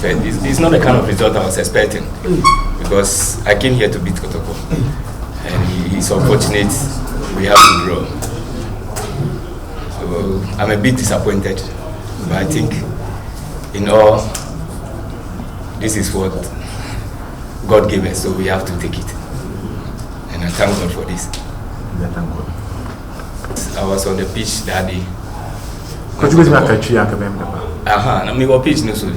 It's not the kind of result I was expecting because I came here to beat Kotoko, and it's unfortunate we have to draw. So I'm a bit disappointed, but I think in all, this is what God gave us, so we have to take it. And I thank God for this. I was on the pitch that day. Could you go back to I'm on pitch no so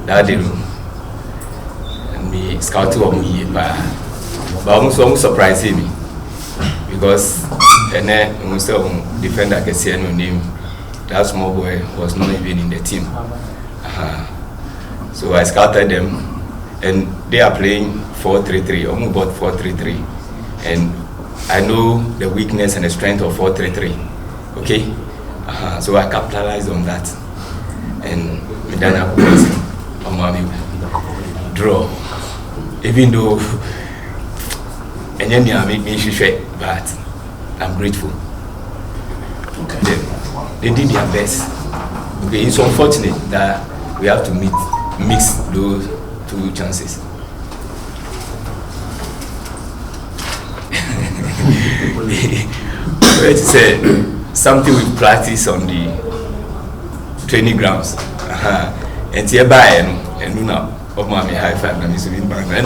that day. And me scouted on me, but almost surprised me because and then defender can say no name. That small boy was not even in the team. So I scouted them, and they are playing 4-3-3, almost about 4-3-3, and I know the weakness and the strength of 4-3-3. Okay, so I capitalized on that, and Midana draw, even though and then make me but I'm grateful. Okay. They did their best. Okay, it's unfortunate that we have to mix those two chances. Let's say something we practice on the training grounds. And hereby and now of mommy high five and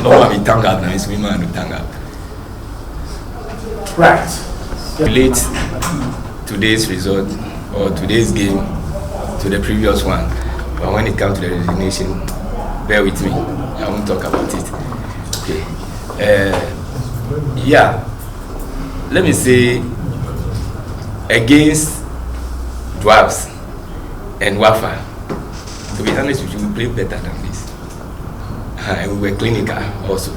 mommy thank up and thank up. Right. Relate today's result or today's game to the previous one, but when it comes to the resignation, bear with me, I won't talk about it. Okay. Yeah, let me say against Dwarfs and Wafa, to be honest with you, we played better than this, and we were clinical also,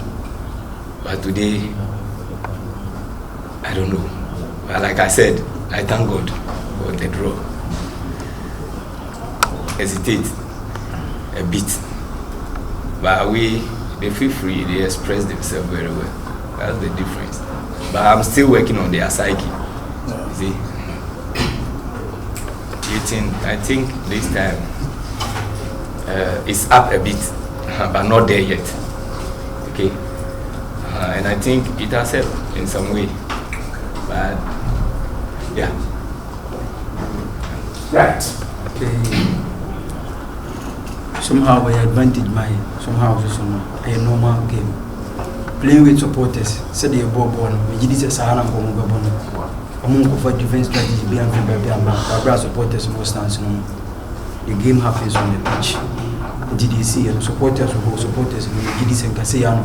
but today I don't know. But like I said, I thank God for the draw. Hesitate a bit, but they feel free, they express themselves very well. That's the difference. But I'm still working on their psyche. You see, I think this time it's up a bit, but not there yet. Okay, and I think it has helped in some way. But yeah. Right. Somehow we advantage my somehow just on a normal game. Playing with supporters, said the ball, we did this Sahara and Gomugabon. Among for defense strategy, being by supporters most times. The game happens on the pitch. GDC and supporters who supporters, GDC and Cassiano.